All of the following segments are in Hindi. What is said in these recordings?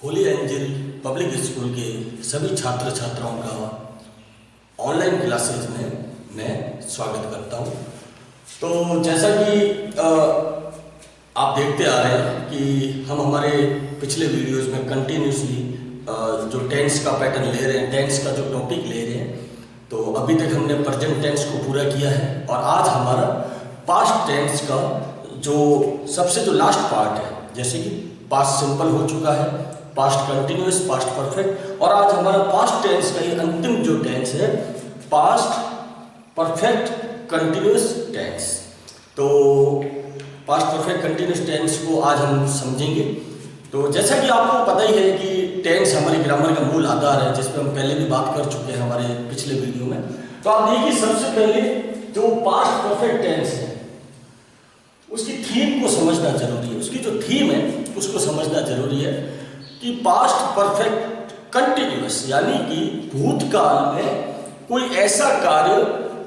होली एंजल पब्लिक स्कूल के सभी छात्र छात्राओं का ऑनलाइन क्लासेज में मैं स्वागत करता हूं। तो जैसा कि आप देखते आ रहे हैं कि हम हमारे पिछले वीडियोस में कंटिन्यूसली जो टेंस का पैटर्न ले रहे हैं, टेंस का जो टॉपिक ले रहे हैं, तो अभी तक हमने प्रेजेंट टेंस को पूरा किया है और आज हमारा पास्ट टेंस का जो सबसे जो लास्ट पार्ट है, जैसे कि पास्ट सिंपल हो चुका है, पास्ट कंटिन्यूअस, पास्ट परफेक्ट, और आज हमारा पास्ट टेंस का ये अंतिम जो टेंस है पास्ट परफेक्ट कंटिन्यूअस टेंस। तो पास्ट परफेक्ट कंटिन्यूअस टेंस को आज हम समझेंगे। तो जैसा कि आपको पता ही है कि टेंस हमारी ग्रामर का मूल आधार है, जिस पर हम पहले भी बात कर चुके हैं हमारे पिछले वीडियो में। तो आप देखिए, सबसे पहले जो पास्ट परफेक्ट टेंस है उसकी थीम को समझना जरूरी है। उसकी जो थीम है उसको समझना जरूरी है कि पास्ट परफेक्ट कंटिन्यूअस यानी कि भूतकाल में कोई ऐसा कार्य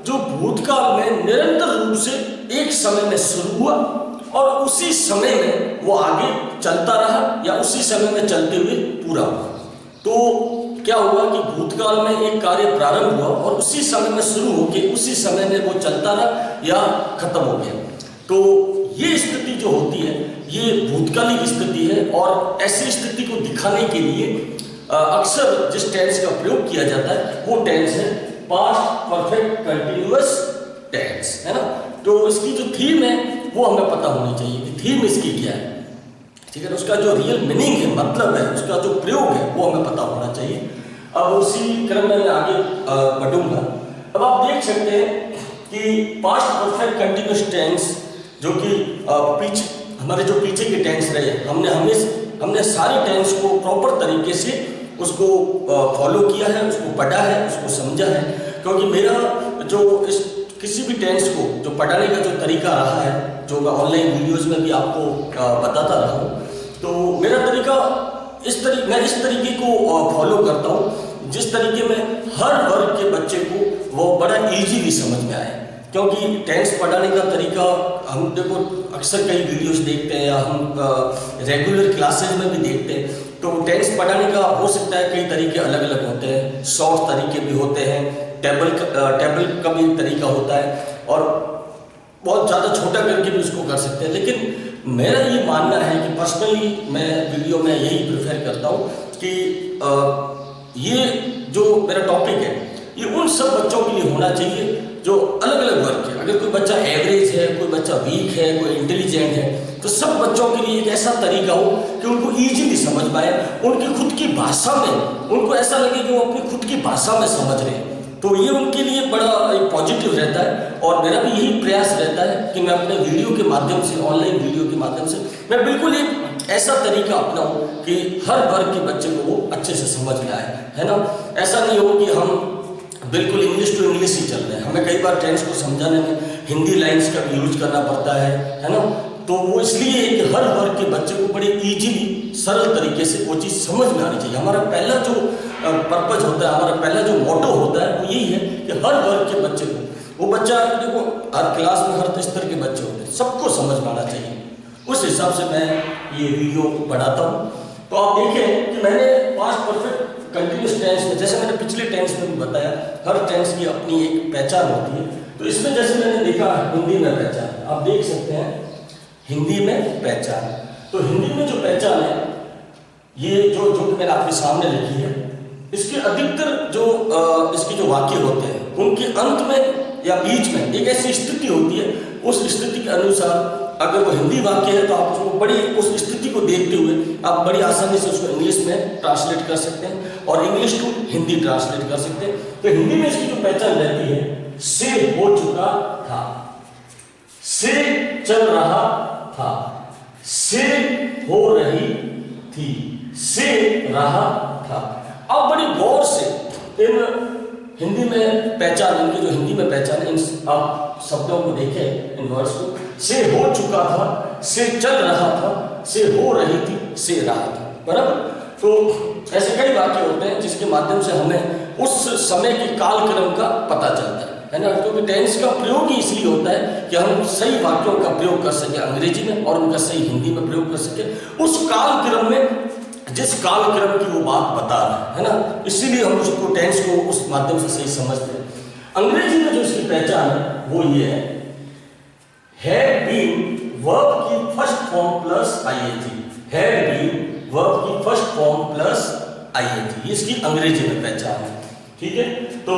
जो भूतकाल में निरंतर रूप से एक समय में शुरू हुआ और उसी समय में वो आगे चलता रहा या उसी समय में चलते हुए पूरा हुआ। तो क्या हुआ कि भूतकाल में एक कार्य प्रारंभ हुआ और उसी समय में शुरू होकर उसी समय में वो चलता रहा या खत्म हो गया। तो ये स्थिति जो होती है ये भूतकालिक स्थिति है, और ऐसी स्थिति को दिखाने के लिए अक्सर जिस टेंस का प्रयोग किया जाता है वो टेंस है पास्ट परफेक्ट कंटिन्यूअस टेंस, है ना। तो इसकी जो थीम है वो हमें पता होनी चाहिए कि थीम इसकी क्या है, ठीक है। उसका जो रियल मीनिंग है, मतलब है, उसका जो प्रयोग है वो हमें पता होना चाहिए। अब उसी क्रम में मैं आगे बढ़ूंगा। अब आप देख सकते हैं कि पास्ट परफेक्ट कंटिन्यूअस टेंस जो कि हमारे जो पीछे के टेंस रहे, हमने सारे टेंस को प्रॉपर तरीके से उसको फॉलो किया है, उसको पढ़ा है, उसको समझा है। क्योंकि मेरा जो किसी भी टेंस को जो पढ़ाने का जो तरीका रहा है, जो मैं ऑनलाइन वीडियोस में भी आपको बताता रहा हूँ, तो मेरा तरीका मैं इस तरीके को फॉलो करता हूँ जिस तरीके में हर वर्ग के बच्चे को वो बड़ा ईजीली समझ में आए। क्योंकि टेंस पढ़ाने का तरीका हम देखो अक्सर कई वीडियोस देखते हैं या हम रेगुलर क्लासेस में भी देखते हैं, तो टेंस पढ़ाने का हो सकता है कई तरीके अलग अलग होते हैं। शॉर्ट तरीके भी होते हैं, टेबल का भी तरीका होता है, और बहुत ज़्यादा छोटा करके भी उसको कर सकते हैं। लेकिन मेरा ये मानना है कि पर्सनली मैं वीडियो में यही प्रेफर करता हूँ कि ये जो मेरा टॉपिक है ये उन सब बच्चों के लिए होना चाहिए जो अलग अलग वर्ग के। अगर कोई बच्चा एवरेज है, कोई बच्चा वीक है, कोई इंटेलिजेंट है, तो सब बच्चों के लिए एक ऐसा तरीका हो कि उनको इजीली समझ पाए, उनकी खुद की भाषा में उनको ऐसा लगे कि वो अपनी खुद की भाषा में समझ रहे हैं। तो ये उनके लिए बड़ा एक पॉजिटिव रहता है, और मेरा भी यही प्रयास रहता है कि मैं अपने वीडियो के माध्यम से, ऑनलाइन वीडियो के माध्यम से मैं बिल्कुल एक ऐसा तरीका अपनाऊं कि हर वर्ग के बच्चे को वो अच्छे से समझ में आए, है ना। ऐसा नहीं हो कि हम बिल्कुल इंग्लिश टू इंग्लिश ही चल रहे हैं। हमें कई बार टेंस को समझाने में हिंदी लाइंस का भी यूज करना पड़ता है ना। तो वो इसलिए है कि हर वर्ग के बच्चे को बड़े इजीली सरल तरीके से वो चीज़ समझ में आनी चाहिए। हमारा पहला जो पर्पज होता है, हमारा पहला जो मोटो होता है वो यही है कि हर वर्ग के बच्चे को, वो बच्चा देखो हर क्लास में हर स्तर के बच्चे होते हैं, सबको समझ में आना चाहिए। उस हिसाब से मैं ये वीडियो बढ़ाता हूँ। तो आप देखें कि मैंने पास्ट परफेक्ट कंटिन्यूअस टेंस में, जैसे मैंने पिछले टेंस में भी बताया, हर टेंस की अपनी एक पहचान होती है। तो इसमें जैसे मैंने देखा हिंदी में पहचान, आप देख सकते हैं हिंदी में पहचान। तो हिंदी में जो पहचान है ये जो मैंने आपके सामने लिखी है, इसके अधिकतर जो इसके जो वाक्य होते हैं उनके अंत में या बीच में एक ऐसी स्थिति होती है, उस स्थिति के अनुसार अगर वो हिंदी वाक्य है तो आप उसको बड़ी उस स्थिति को देखते हुए आप बड़ी आसानी से उसको इंग्लिश में ट्रांसलेट कर सकते हैं और इंग्लिश टू हिंदी ट्रांसलेट कर सकते हैं। तो हिंदी में इसकी जो पहचान रहती है, से हो चुका था, से चल रहा था, से हो रही थी, से रहा था। अब बड़ी गौर से इन हिंदी में पहचान, इनकी जो हिंदी में पहचान है, इन आप शब्दों को देखें, इन वर्ड्स को, से हो चुका था, से चल रहा था, से हो रही थी, से रहा था, बराबर। तो ऐसे कई वाक्य होते हैं जिसके माध्यम से हमें उस समय के कालक्रम का पता चलता है ना। क्योंकि टेंस का प्रयोग ही इसलिए होता है कि हम सही वाक्यों का प्रयोग कर सके अंग्रेजी में और उनका सही हिंदी में प्रयोग कर सके, उस कालक्रम में जिस कालक्रम की वो बात बता रहा है ना, इसीलिए हम उसको टेंस को उस माध्यम से सही समझते हैं। अंग्रेजी में जो इसकी पहचान है वो ये है, हैड बीन वर्ब की first form plus ING, had been verb की फर्स्ट फॉर्म प्लस आईएनजी, इसकी अंग्रेजी में पहचान है। ठीक है, तो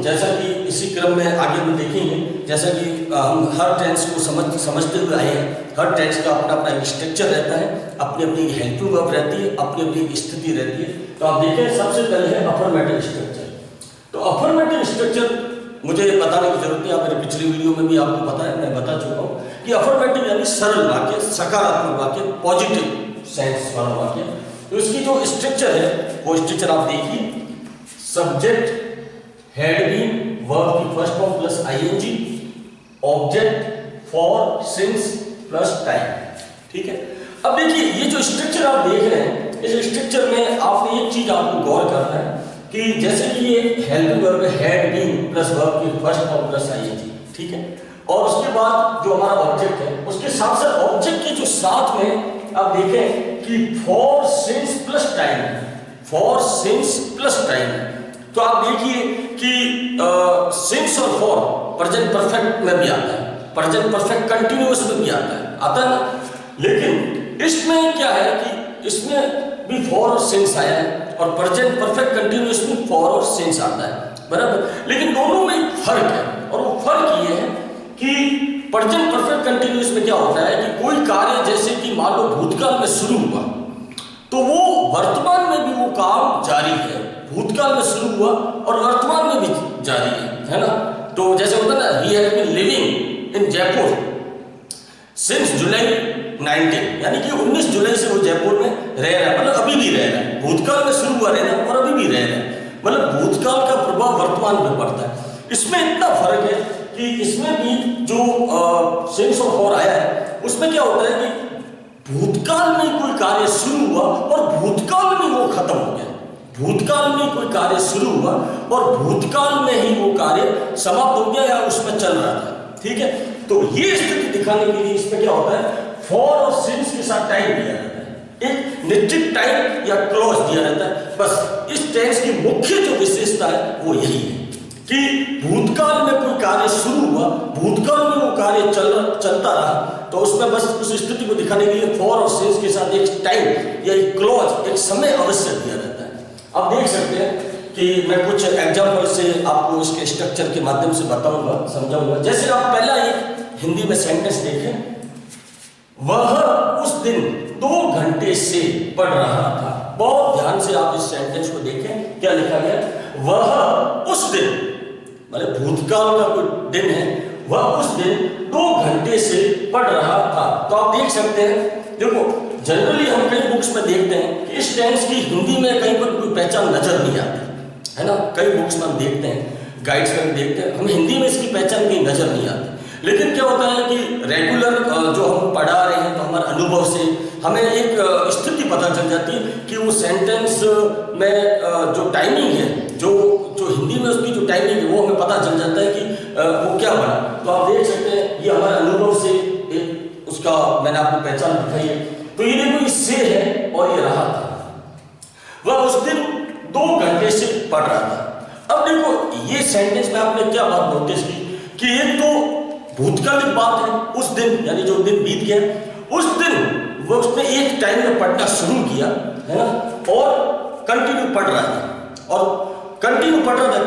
जैसा कि इसी क्रम में आगे हम देखेंगे, जैसा कि हम हर टेंस को समझते हुए आए हैं, हर टेंस का अपना अपना एक स्ट्रक्चर रहता है, अपनी अपनी हेल्पिंग वर्ब रहती है, अपनी अपनी स्थिति रहती है। तो आप देखें, सबसे पहले है अफर्मेटिव स्ट्रक्चर। तो अफर्मेटिव स्ट्रक्चर मुझे बताने की जरूरत नहीं, आप मेरे पिछली वीडियो में भी आपको पता है, मैं बता चुका हूँ कि अफर्मेटिव यानी सरल वाक्य, सकारात्मक वाक्य, पॉजिटिव सेंस वाला वाक्य। तो इसकी जो स्ट्रक्चर है वो स्ट्रक्चर आप देखिए, सब्जेक्ट हैड बीन वर्ब की first form plus ING, object for since plus time. ठीक है, अब देखिए ये जो स्ट्रक्चर आप देख रहे हैं, इस स्ट्रक्चर में आपने एक चीज आपको गौर करना है कि जैसे कि ये helping verb had been plus verb की फर्स्ट फॉर्म प्लस आईएनजी, ठीक है, और उसके बाद जो हमारा ऑब्जेक्ट है उसके साथ साथ ऑब्जेक्ट के जो साथ में आप देखें कि for since plus time, for since plus time. तो आप देखिए कि सिंस और फॉर प्रेजेंट परफेक्ट में भी आता है, प्रेजेंट परफेक्ट कंटिन्यूअस में भी आता है ना, लेकिन इसमें क्या है कि इसमें भी फॉर और सिंस आया है और प्रेजेंट परफेक्ट कंटिन्यूअस में फॉर और सिंस आता है, बराबर। लेकिन दोनों में एक फर्क है, और वो फर्क ये है कि प्रेजेंट परफेक्ट कंटिन्यूअस में क्या होता है कि कोई कार्य जैसे कि मान लो भूतकाल में शुरू हुआ तो वो वर्तमान में भी वो काम जारी है, भूतकाल में शुरू हुआ और वर्तमान में भी जारी है ना। तो जैसे होता है ना, he has been living in Jaipur since July 19, यानी कि 19 जुलाई से वो जयपुर में रह रहा है, मतलब अभी भी रह रहा है, भूतकाल में शुरू हुआ रहना और अभी भी रह रहा है, मतलब भूतकाल का प्रभाव वर्तमान में पड़ता है। इसमें इतना फर्क है कि इसमें भी जो सिंस और फॉर आया है उसमें क्या होता है कि भूतकाल में कोई कार्य शुरू हुआ और भूतकाल में वो खत्म हो गया, भूतकाल में कोई कार्य शुरू हुआ और भूतकाल में ही वो कार्य समाप्त हो गया या उसमें चल रहा था। ठीक है, तो ये स्थिति दिखाने के लिए इसमें क्या होता है, फॉर और सिंस के साथ टाइम दिया जाता है, एक निश्चित टाइम या क्लॉज दिया जाता है। बस इस टेंस की मुख्य जो विशेषता है वो यही है कि भूतकाल में कोई कार्य शुरू हुआ, भूतकाल में वो कार्य चलता रहा, तो उसमें बस उस स्थिति को दिखाने के लिए फॉर और सिंस के साथ एक टाइम या एक क्लॉज, एक समय अवश्य दिया जाता है। आप देख सकते हैं कि मैं कुछ एग्जाम्पल से आपको इसके स्ट्रक्चर के माध्यम से बताऊंगा, समझाऊंगा। जैसे आप पहला एक हिंदी में सेंटेंस देखें, वह उस दिन 2 घंटे से पढ़ रहा था। बहुत ध्यान से आप इस सेंटेंस को देखें, क्या लिखा गया, वह उस दिन, मतलब भूतकाल का कोई दिन है, वह उस दिन 2 घंटे से पढ़ रहा था। तो आप देख सकते हैं, देखो जनरली हम कई बुक्स में देखते हैं कि इस टेंस की हिंदी में कहीं पर कोई पहचान नजर नहीं आती है ना, कई बुक्स में हम देखते हैं, गाइड्स में भी देखते हैं, हमें हिंदी में इसकी पहचान कहीं नजर नहीं आती। लेकिन क्या होता है कि रेगुलर जो हम पढ़ा रहे हैं तो हमारे अनुभव से हमें एक स्थिति पता चल जाती है कि वो सेंटेंस में जो टाइमिंग है, जो हिंदी में उसकी जो टाइमिंग है वो हमें पता चल जाता है कि वो क्या बना। तो आप देख सकते हैं, ये हमारे अनुभव से एक उसका मैंने आपको पहचान दिखाई है। तो ये देखो, इससे है और ये रहा था, वह उस दिन 2 घंटे से पढ़ रहा था। अब देखो ये सेंटेंस में आपने क्या बात नोटिस की कि एक तो भूतकालिक बात है, उस दिन यानी जो दिन बीत गया, उस दिन वो उसने एक टाइम में पढ़ना शुरू किया है ना, और कंटिन्यू पढ़ रहा था, और कंटिन्यू पढ़ रहा था।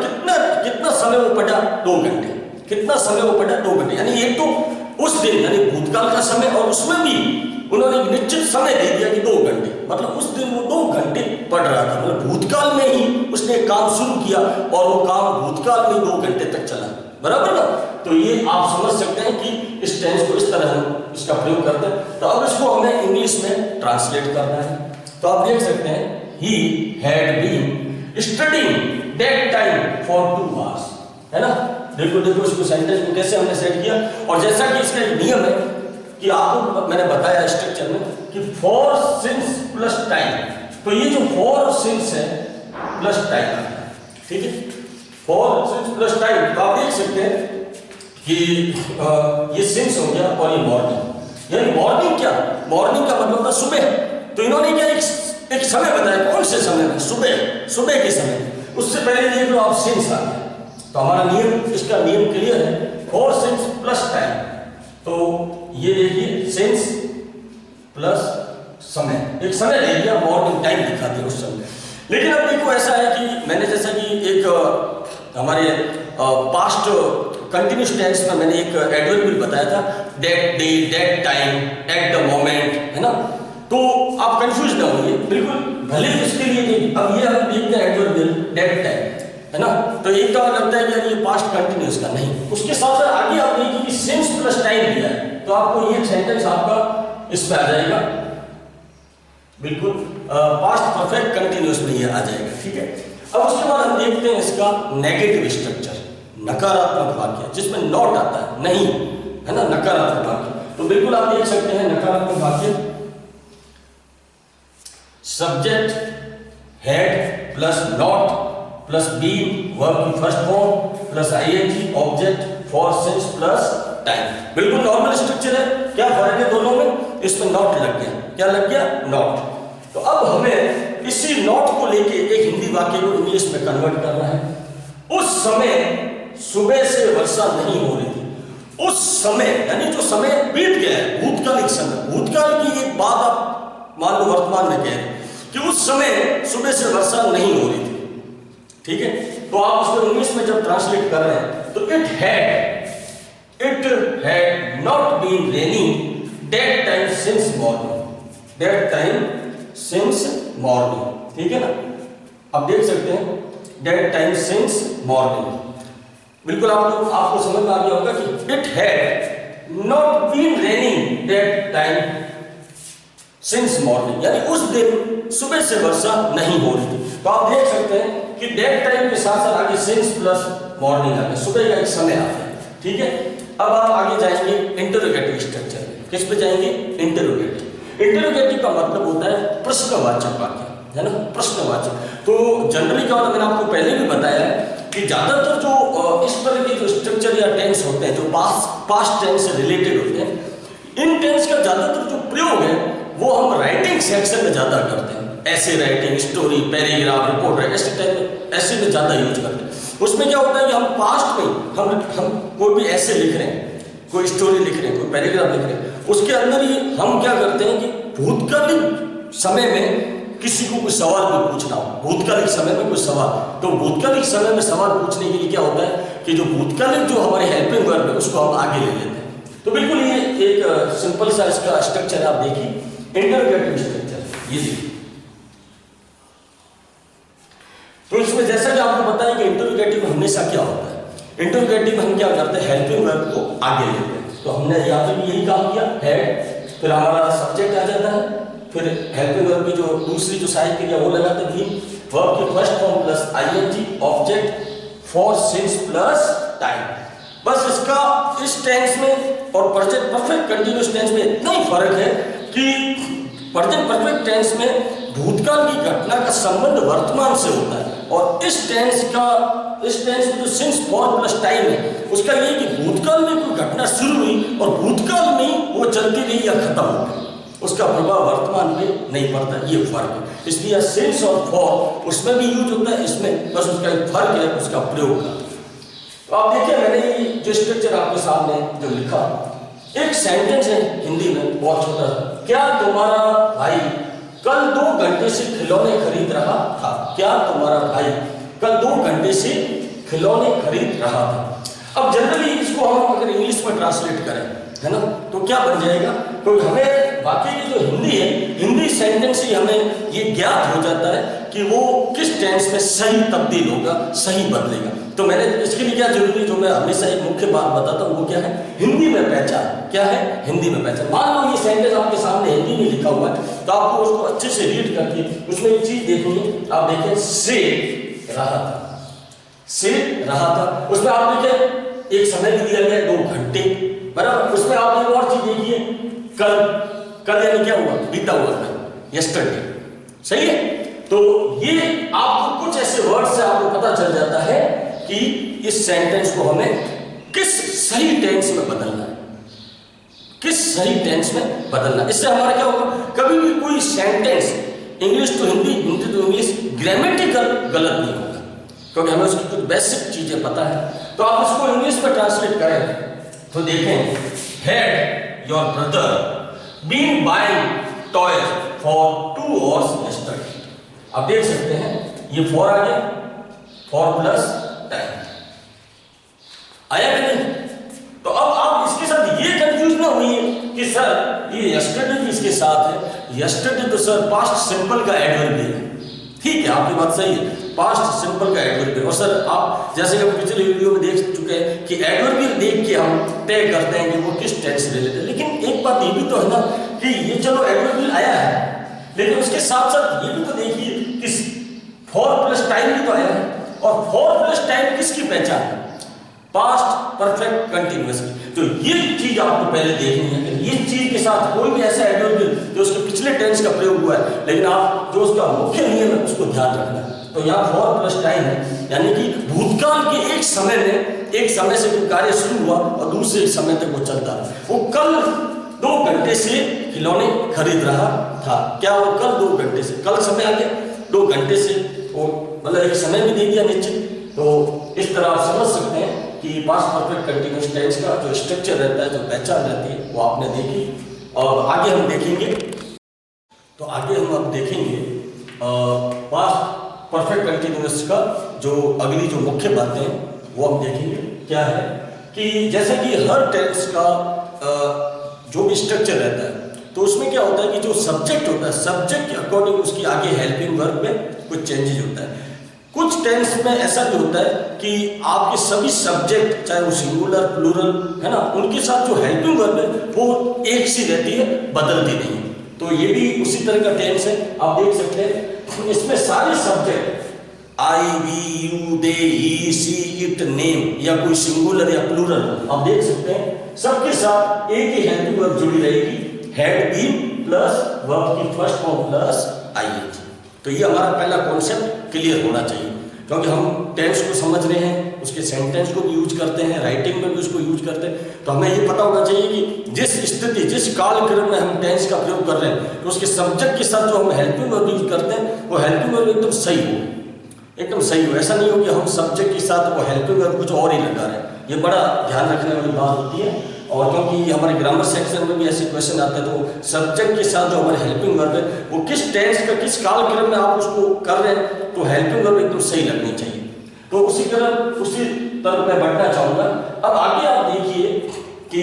कितना समय वो पढ़ा, 2 घंटे। कितना समय वो पढ़ा, 2 घंटे, यानी एक तो उस दिन यानी भूतकाल का समय, और उसमें भी उन्होंने एक निश्चित समय दे दिया कि 2 घंटे, मतलब उस दिन वो 2 घंटे पढ़ रहा था, मतलब भूतकाल में ही उसने काम शुरू किया और वो काम भूतकाल में 2 घंटे तक चला, बराबर ना। तो ये आप समझ सकते हैं कि इस टेंस को इस तरह हम इसका प्रयोग करते हैं। तो अब इसको हमें इंग्लिश में ट्रांसलेट करना है। तो आप देख सकते हैं, he had been studying that time for 2 hours, है ना। देखो इसको सेंटेंस को कैसे हमने सेट किया, और जैसा कि इसका एक नियम है कि आपको मैंने बताया स्ट्रक्चर में कि फॉर सिंस प्लस टाइम, तो ये जो फॉर सिंस है प्लस टाइम आता है, ठीक है, फॉर सिंस प्लस टाइम। तो आप देख सकते हैं कि ये सिंस हो गया और ये मॉर्निंग, यानी मॉर्निंग क्या, मॉर्निंग का मतलब था सुबह। तो इन्होंने क्या एक समय बताया, कौन से समय में? सुबह, सुबह के समय में। उससे पहले देख लो आप सिंस आ गया, तो हमारा नियम, इसका नियम क्लियर है, फॉर सिंस प्लस टाइम। तो ये देखिए सिंस प्लस समय, एक समय ले लिया, मॉर्निंग टाइम दिखा दिया उस समय। लेकिन अब देखो ऐसा है कि मैंने जैसा कि एक हमारे पास्ट कंटिन्यूस टेंस में मैंने एक एडवर्बियल बताया था, that day, that time, at the moment, है ना। तो आप कंफ्यूज ना होइए, बिल्कुल भले ही इसके लिए नहीं। अब ये हम देखते हैं एडवर्बियल दैट टाइम, है ना, तो एक तो लगता है कि यार ये पास्ट कंटिन्यूस का नहीं, उसके साथ साथ आगे आप देखिए कि सिंस प्लस टाइम दिया है, तो आपको ये सेंटेंस आपका इसमें आ जाएगा, बिल्कुल पास्ट परफेक्ट कंटिन्यूस में ये आ जाएगा, ठीक है। अब उसके बाद हम देखते हैं इसका नेगेटिव स्ट्रक्चर, नकारात्मक वाक्य, जिसमें नॉट आता है, नहीं, है ना, नकारात्मक वाक्य। तो बिल्कुल आप देख सकते हैं नकारात्मक वाक्य, subject had plus not plus been verb की first form plus ING object for since plus time, बिल्कुल नॉर्मल स्ट्रक्चर है। क्या फर्क है दोनों में? इसमें नॉट लग गया, क्या लग गया? नॉट। तो अब हमें इसी नॉट को लेके एक हिंदी वाक्य को इंग्लिश में कन्वर्ट करना है। उस समय सुबह से वर्षा नहीं हो रही थी। उस समय यानी जो समय बीत गया है, भूतकालिक समय, भूतकाल की एक बात आप मान लो वर्तमान में कह रहे हैं कि उस समय सुबह से वर्षा नहीं हो रही थी, ठीक है। तो आप उसको इंग्लिश में जब ट्रांसलेट कर रहे हैं तो it had not been raining that time since morning, that time since morning, ठीक है ना। अब देख सकते हैं दैट टाइम सिंस मॉर्निंग, बिल्कुल आपको समझ में आ गया होगा कि it had not been raining that time since morning, यानी उस दिन सुबह से वर्षा नहीं हो रही थी। तो आप देख सकते हैं कि दैट टाइम के साथ साथ आगे सिंस प्लस मॉर्निंग आ गया, सुबह का एक समय आता है, ठीक है। अब आप आगे जाएंगे इंटरोगेटिव स्ट्रक्चर, किस पे जाएंगे? इंटरोगेटिव। इंटरोगेटिव का मतलब होता है प्रश्नवाचक वाक्य, है ना, प्रश्नवाचक। तो जनरली क्या होता है, मैंने आपको पहले भी बताया है कि ज्यादातर जो इस तरह के जो स्ट्रक्चर या टेंस होते हैं, जो पास्ट टेंस से रिलेटेड होते हैं, इन टेंस का ज्यादातर जो प्रयोग है वो हम राइटिंग सेक्शन में ज्यादा करते हैं। ऐसे राइटिंग, स्टोरी, पैराग्राफ, रिपोर्ट, ऐसे में ज्यादा यूज करते हैं। उसमें क्या होता है कि हम पास्ट में हम कोई भी ऐसे लिख रहे हैं, कोई स्टोरी लिख रहे हैं, कोई पैराग्राफ लिख रहे हैं, उसके अंदर ही हम क्या करते हैं कि भूतकालिक समय में किसी को कोई सवाल भी पूछना हो, भूतकालिक समय में कोई सवाल, तो भूतकालिक समय में सवाल पूछने के लिए क्या होता है कि जो भूतकालिक जो हमारे हेल्पिंग वर्ब है उसको हम आगे ले लेते हैं। तो बिल्कुल ये एक सिंपल सा इसका स्ट्रक्चर है, आप देखिए इंटरोगेटिव स्ट्रक्चर, ये देखिए। तो इसमें जैसा कि आपको पता है कि इंटरोगेटिव हमेशा क्या होता है, इंटरोगेटिव हम क्या करते हैं, हेल्पिंग वर्ब को आगे लेते हैं। तो हमने यहाँ पे भी यही काम किया, हेड, फिर हमारा सब्जेक्ट आ जाता है, फिर हेल्पिंग वर्ब की जो दूसरी जो साइड क्रिया वो लगाते हैं, वर्ब की first form plus ING object for since plus time. बस इसका इस टेंस में और प्रेजेंट परफेक्ट कंटीन्यूअस टेंस में इतना ही फर्क है कि प्रेजेंट परफेक्ट टेंस में भूतकाल की घटना का संबंध वर्तमान से होता है, और इस टेंस में जो सिंस फॉर प्लस टाइम है उसका ये कि भूतकाल में कोई घटना शुरू हुई और भूतकाल में वो चलती रही या खत्म हो गई, उसका प्रभाव वर्तमान में नहीं पड़ता, ये फर्क है। इसलिए सिंस और फॉर उसमें भी यूज होता है, इसमें बस उसका एक फर्क है, उसका प्रयोग का। तो आप देखिए मैंने ये जो स्ट्रक्चर आपके सामने जो लिखा, एक सेंटेंस है हिंदी में बहुत छोटा सा, क्या तुम्हारा भाई कल 2 घंटे से खिलौने खरीद रहा था? क्या तुम्हारा भाई कल 2 घंटे से खिलौने खरीद रहा था? अब जनरली इसको हम अगर इंग्लिश में ट्रांसलेट करें, है ना, तो क्या बन जाएगा? तो हमें वाकई की जो हिंदी है, हिंदी सेंटेंस से हमें ये ज्ञात हो जाता है कि वो किस टेंस में सही तब्दील होगा, सही बदलेगा। तो मैंने इसके लिए क्या जरूरी, जो मैं हमेशा एक मुख्य बात बताता हूँ वो क्या है, हिंदी में पहचान। क्या है? हिंदी में पहचान। मान लो ये सेंटेंस आपके सामने हिंदी में लिखा हुआ है, तो आपको उसको अच्छे से रीड करके उसमें एक चीज देखनी है। आप देखें से रहा था, से रहा था, उसमें आप देखें एक समय भी दिया गया 2 घंटे, बराबर। उसमें आप एक और चीज देखिए, कल यानी क्या हुआ, बीता हुआ कल, यस्टरडे, सही है। तो ये आपको कुछ ऐसे वर्ड से आपको पता चल जाता है कि इस सेंटेंस को हमें किस सही टेंस में बदलना है, किस सही टेंस में बदलना। इससे हमारा क्या होगा, कभी भी कोई sentence English to Hindi, Hindi to English grammatical गलत नहीं होगा, क्योंकि हमें उसकी कुछ बेसिक चीजें पता है। तो आप इसको इंग्लिश में ट्रांसलेट करें तो देखें, had your brother been buying toys for 2 hours yesterday। आप देख सकते हैं ये फॉर आ गया, फॉर प्लस टाइम आया कि नहीं। तो अब आप इसके साथ ये कंफ्यूज ना हुई कि सर ये यस्टरडे भी इसके साथ है। यस्टरडे तो सर पास्ट सिंपल का एडवर्ब है, ठीक है, आपकी बात सही है, पास्ट सिंपल का एडवर्ब है। और सर आप जैसे कि हम पिछले वीडियो में देख चुके हैं कि एडवर्ब देख के हम तय करते हैं कि वो किस टेंस से रिलेटेड है। लेकिन एक बात ये भी तो है ना कि ये चलो एडवर्ब आया है, लेकिन उसके साथ साथ ये भी तो देखिए कि फॉर प्लस टाइम भी तो आया है, और फॉर प्लस टाइम किसकी पहचान है? Past perfect continuous. तो ये चीज आपको पहले देखनी है कि इस चीज के साथ कोई भी ऐसा एडवर्ब जो उसके पिछले टेंस का प्रयोग हुआ है, लेकिन आप जो उसका मुख्य नियम है उसको ध्यान रखना है। तो यहाँ फॉर प्लस टाइम है, यानी कि भूतकाल के एक समय में, एक समय से कोई कार्य शुरू हुआ और दूसरे समय तक वो चलता है। वो कल 2 घंटे से खिलौने खरीद रहा था। क्या वो कल 2 घंटे से, कल समय आ गया, 2 घंटे से वो मतलब एक समय भी दे दिया निश्चित। तो इस तरह आप समझ सकते हैं कि पास्ट परफेक्ट कंटिन्यूअस टेंस का जो स्ट्रक्चर रहता है, जो पहचान रहती है, वो आपने देखी। और आगे हम देखेंगे, तो आगे हम अब देखेंगे पास्ट परफेक्ट कंटिन्यूअस का जो अगली जो मुख्य बातें हैं वो हम देखेंगे। क्या है कि जैसे कि हर टेंस का जो भी स्ट्रक्चर रहता है, तो उसमें क्या होता है कि जो सब्जेक्ट होता है, सब्जेक्ट के अकॉर्डिंग उसकी आगे हेल्पिंग वर्ब में कुछ चेंजेज होता है। कुछ टेंस में ऐसा भी होता है कि आपके सभी सब्जेक्ट, चाहे वो सिंगुलर प्लूरल है ना, उनके साथ जो हेल्पिंग वर्ब है वो एक सी रहती है, बदलती नहीं है। तो ये भी उसी तरह का टेंस है। आप देख सकते हैं इसमें सारे subject I, we, you, they, he, she, it, name या कोई सिंगुलर या प्लूरल, आप देख सकते हैं सबके साथ एक ही हेल्पिंग वर्ब जुड़ी रहेगी, हैड बीन प्लस वर्ब की फर्स्ट फॉर्म प्लस आईएनजी। तो ये हमारा पहला कॉन्सेप्ट क्लियर होना चाहिए, क्योंकि हम टेंस को समझ रहे हैं, उसके सेंटेंस को भी यूज करते हैं, राइटिंग में भी उसको यूज करते हैं। तो हमें ये पता होना चाहिए कि जिस स्थिति, जिस कालक्रम में हम टेंस का प्रयोग कर रहे हैं, तो उसके सब्जेक्ट के साथ जो हम हेल्पिंग वर्ब यूज करते हैं वो हेल्पिंग वर्ब एकदम सही हो, एकदम सही हो। ऐसा नहीं हो कि हम सब्जेक्ट के साथ वो हेल्पिंग वर्ब कुछ और ही लगा रहे हैं। ये बड़ा ध्यान रखने वाली बात होती है। और क्योंकि हमारे ग्रामर सेक्शन में भी ऐसे क्वेश्चन आते हैं, तो सब्जेक्ट के साथ जो हमारे हेल्पिंग वर्ब है वो किस टेंस का, किस कालक्रम में आप उसको कर रहे हैं, तो हेल्पिंग वर्ब एकदम सही लगनी चाहिए। तो उसी तरफ मैं बढ़ना चाहूँगा। अब आगे आप देखिए कि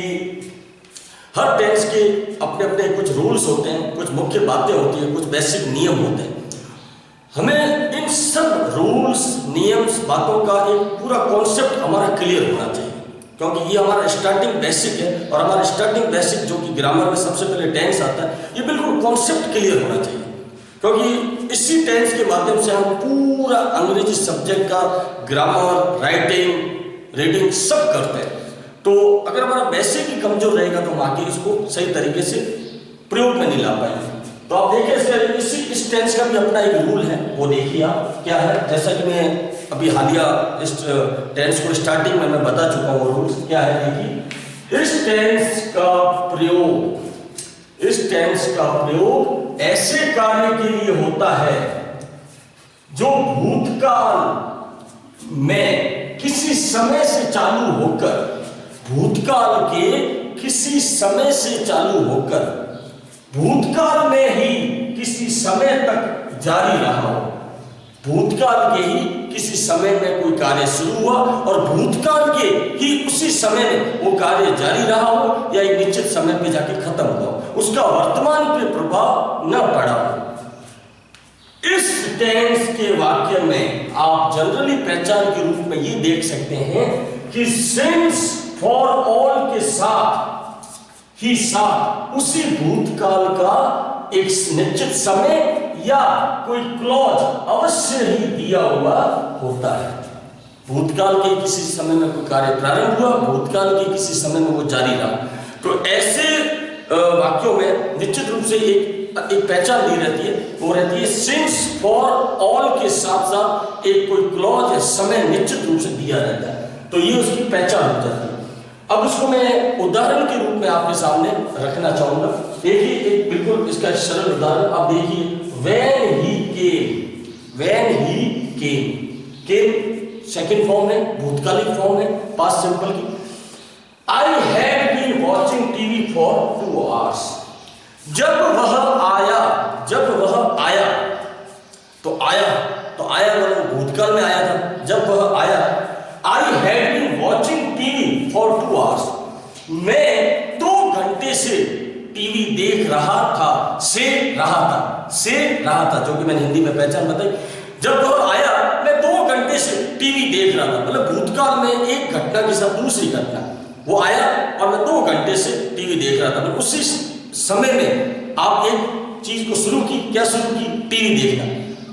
हर टेंस के अपने अपने कुछ रूल्स होते हैं, कुछ मुख्य बातें होती हैं, कुछ बेसिक नियम होते हैं। हमें इन सब रूल्स, नियम्स, बातों का एक पूरा कॉन्सेप्ट हमारा क्लियर होना चाहिए, क्योंकि ये हमारा स्टार्टिंग बेसिक है। और हमारा स्टार्टिंग बेसिक जो कि ग्रामर में सबसे पहले टेंस आता है, ये बिल्कुल कॉन्सेप्ट क्लियर होना चाहिए, क्योंकि इसी टेंस के माध्यम से हम पूरा अंग्रेजी सब्जेक्ट का ग्रामर, राइटिंग, रीडिंग सब करते हैं। तो अगर हमारा बेसिक ही कमजोर रहेगा तो हम आगे इसको सही तरीके से प्रयोग में नहीं ला पाएंगे। तो आप देखिए इस टेंस का भी अपना एक रूल है, वो देखिए आप क्या है। जैसा कि मैं अभी हालिया इस टेंस को स्टार्टिंग में मैं बता चुका हूँ, रूल्स क्या है। देखिए इस टेंस का प्रयोग ऐसे कार्य के लिए होता है जो भूतकाल में किसी समय से चालू होकर, भूतकाल के किसी समय से चालू होकर भूतकाल में ही किसी समय तक जारी रहा हो। भूतकाल के ही किसी समय में कोई कार्य शुरू हुआ और भूतकाल के ही उसी समय में वो कार्य जारी रहा हो या एक निश्चित समय पे जाके खत्म हुआ, उसका वर्तमान पे प्रभाव न पड़ा हो। इस टेंस के वाक्य में आप जनरली पहचान के रूप में ये देख सकते हैं कि सिंस फॉर ऑल के साथ ही साथ उसी भूतकाल का एक निश्चित समय या कोई क्लॉज अवश्य ही दिया हुआ होता है। भूतकाल के किसी समय में कोई कार्य प्रारंभ हुआ, भूतकाल के किसी समय में वो जारी रहा। तो ऐसे वाक्यों में निश्चित रूप से एक पहचान दी रहती है, वो रहती है सिंस फॉर ऑल के साथ साथ एक कोई क्लॉज या समय निश्चित रूप से दिया रहता है, तो ये उसकी पहचान हो जाती है। अब उसको मैं उदाहरण के रूप में आपके सामने रखना चाहूंगा। देखिए एक बिल्कुल इसका सरल उदाहरण आप देखिए, when he came, when he came, came second form है, भूतकालिक फॉर्म है पास्ट सिंपल की। I had been watching TV for 2 hours, जब वह आया, जब वह आया, तो आया मतलब भूतकाल में आया था, जब वह आया। I had been watching TV for 2 hours, मैं 2 घंटे से टीवी देख रहा था, से रहा था, जो कि मैंने हिंदी में पहचान बताई। जब वह आया मैं 2 घंटे से टीवी देख रहा था, मतलब भूतकाल में एक घटना के साथ दूसरी घटना, वो आया और मैं 2 घंटे से टीवी देख रहा था। मतलब उसी समय में आप एक चीज को शुरू की, क्या शुरू की? टीवी देखना।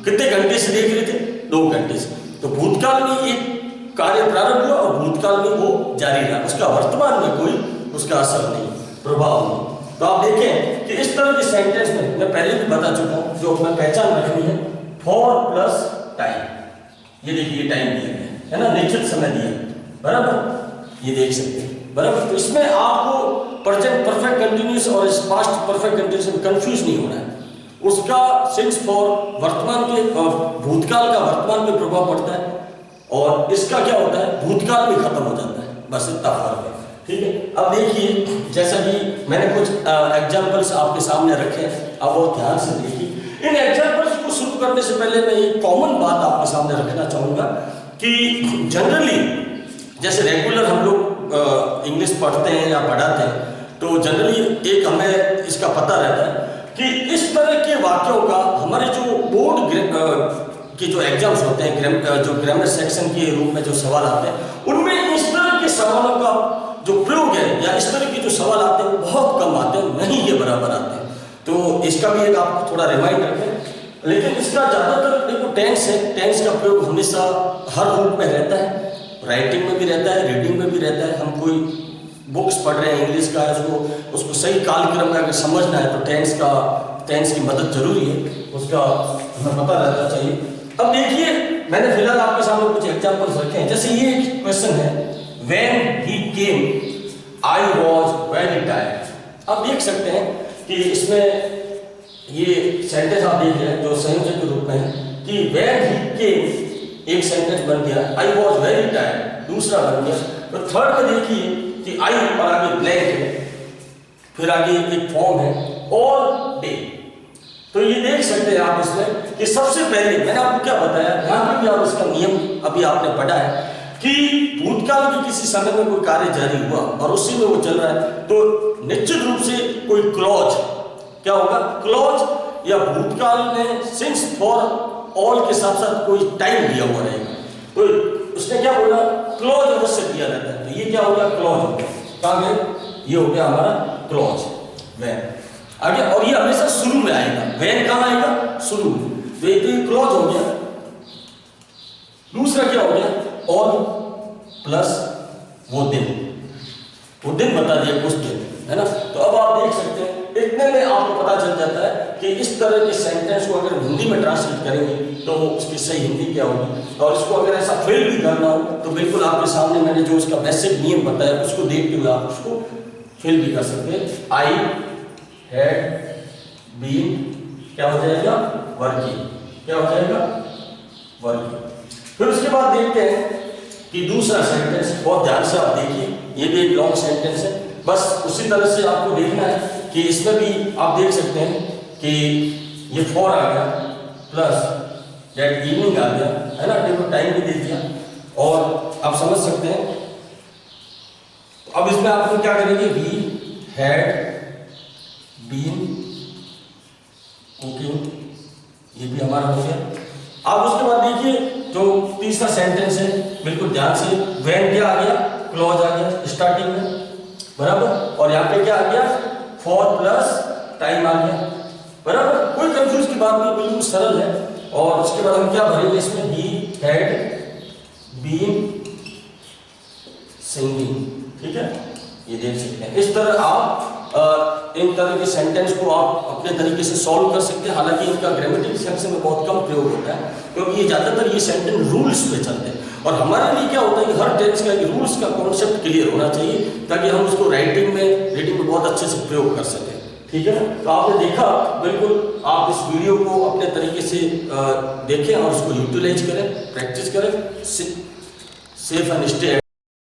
कितने घंटे से देख रहे थे? 2 घंटे से। तो भूतकाल में एक कार्य प्रारंभ हुआ और भूतकाल में वो जारी रहा, उसका वर्तमान में कोई उसका असर नहीं, प्रभाव नहीं। तो आप देखें कि इस तरह के सेंटेंस में मैं पहले भी बता चुका हूं, जो हमें पहचान रखनी है, फॉर प्लस टाइम। ये देखिए टाइम दिया गया है ना, निश्चित समय दिया, बराबर, ये देख सकते हैं, बराबर। तो इसमें आपको प्रेजेंट परफेक्ट कंटिन्यूअस और पास्ट परफेक्ट कंटिन्यूअस में कंफ्यूज नहीं होना है। उसका सिंस फॉर वर्तमान के भूतकाल का वर्तमान पे प्रभाव पड़ता है और इसका क्या होता है, भूतकाल में खत्म हो जाता है, बस इतना फर्क है, ठीक है। अब देखिए, जैसा कि मैंने कुछ एग्जांपल्स आपके सामने रखे हैं, आप बहुत ध्यान से देखिए। इन एग्जांपल्स को शुरू करने से पहले मैं एक कॉमन बात आपके सामने रखना चाहूंगा कि जनरली जैसे रेगुलर हम लोग इंग्लिश पढ़ते हैं या पढ़ाते हैं, तो जनरली एक हमें इसका पता रहता है कि इस तरह के वाक्यों का हमारे जो बोर्ड के जो एग्जाम्स होते हैं, जो ग्रामर सेक्शन के रूप में जो सवाल आते हैं, उनमें इस तरह के सवालों का जो प्रयोग है या इस तरह के जो सवाल आते हैं वो बहुत कम आते हैं, नहीं के बराबर आते हैं। तो इसका भी एक आप थोड़ा रिमाइंड रखें। लेकिन इसका ज़्यादातर देखो टेंस है, टेंस का प्रयोग हमेशा हर रूप में रहता है, राइटिंग में भी रहता है, रीडिंग में भी रहता है। हम कोई बुक्स पढ़ रहे हैं इंग्लिश का, उसको सही कालक्रम में अगर समझना है तो टेंस की मदद जरूरी है, उसका हमें पता रहना चाहिए। अब देखिए, मैंने फिलहाल आपके सामने कुछ एग्जांपल्स रखे हैं। जैसे ये क्वेश्चन है, when he came I was very tired. आप देख सकते हैं कि इसमें ये सेंटेंस आप देख रहे हैं जो संयोजक के रूप में है कि व्हेन ही केम एक सेंटेंस बन गया, आई वाज वेरी टायर्ड दूसरा बन गया। तो थर्ड में देखिए कि आई और आगे ब्लैंक है, फिर आगे एक फॉर्म है ऑल डे। तो ये देख सकते हैं आप इसमें कि सबसे पहले मैंने आपको क्या बताया, ध्यान रखिए, और उसका नियम अभी आपने पढ़ा है कि भूतकाल के किसी समय में कोई कार्य जारी हुआ और उसी में वो चल रहा है, तो निश्चित रूप से कोई क्लॉज क्या होगा, क्लॉज या भूतकाल में सिंस फॉर ऑल के साथ साथ कोई टाइम दिया हुआ रहेगा। तो उसने क्या बोला, क्लॉज अवश्य दिया रहता है। तो ये क्या हो गया, क्लॉज हो गया। कहाँ गए, ये हो गया हमारा क्लॉज, वैन आगे, और ये हमेशा शुरू में आएगा। वैन कहाँ आएगा, शुरू में। तो ये क्लॉज हो गया। दूसरा क्या हो गया, ऑल प्लस वो दिन बता दिया, कुछ दिन, है ना। तो अब आप देख सकते हैं, इतने में आपको पता चल जाता है कि इस तरह के सेंटेंस को अगर हिंदी में ट्रांसलेट करेंगे तो उसकी सही हिंदी क्या होगी, और इसको अगर ऐसा फिल भी करना हो तो बिल्कुल आपके सामने मैंने जो उसका बेसिक नियम बताया उसको देखते हुए आप उसको फिल भी कर सकते हैं। आई हैड बीन क्या हो जाएगा, वर्किंग, क्या हो जाएगा, वर्किंग। फिर उसके बाद देखते हैं कि दूसरा सेंटेंस, बहुत ध्यान से आप देखिए, ये भी एक लॉन्ग सेंटेंस है। बस उसी तरह से आपको देखना है कि इसमें भी आप देख सकते हैं कि ये फॉर आ गया प्लस दैट इवनिंग आ गया, है ना, देखो टाइम भी दे दिया, और आप समझ सकते हैं। अब इसमें आप क्या करेंगे, वी हैड बीन कुकिंग, ये भी हमारा हो गया। अब उसके बाद देखिए जो तीसरा सेंटेंस है, बिल्कुल ध्यान से, व्हेन क्या आ गया, क्लॉज आ गया स्टार्टिंग में, बराबर, और यहाँ पे क्या आ गया, फॉर प्लस टाइम आ गया, बराबर। कोई कंफ्यूज की बात नहीं, बिल्कुल सरल है। और उसके बाद हम क्या भरेंगे इसमें, ही हैड बीन सिंगिंग, ठीक है, ये देख सकते हैं। इस तरह आप इन तरह के सेंटेंस को आप अपने तरीके से सॉल्व कर सकते हैं। हालांकि इनका ग्रामेटिकल सेक्शन में बहुत कम प्रयोग होता है, क्योंकि ये ज़्यादातर ये सेंटेंस रूल्स पे चलते हैं। और हमारे लिए क्या होता है कि हर टेंस का एक रूल्स का कॉन्सेप्ट क्लियर होना चाहिए, ताकि हम उसको राइटिंग में, रीडिंग में बहुत अच्छे से प्रयोग कर सकें। ठीक है ना। तो आपने देखा, बिल्कुल आप इस वीडियो को अपने तरीके से देखें और उसको यूटिलाइज करें, प्रैक्टिस करें, सेफ एंड स्टे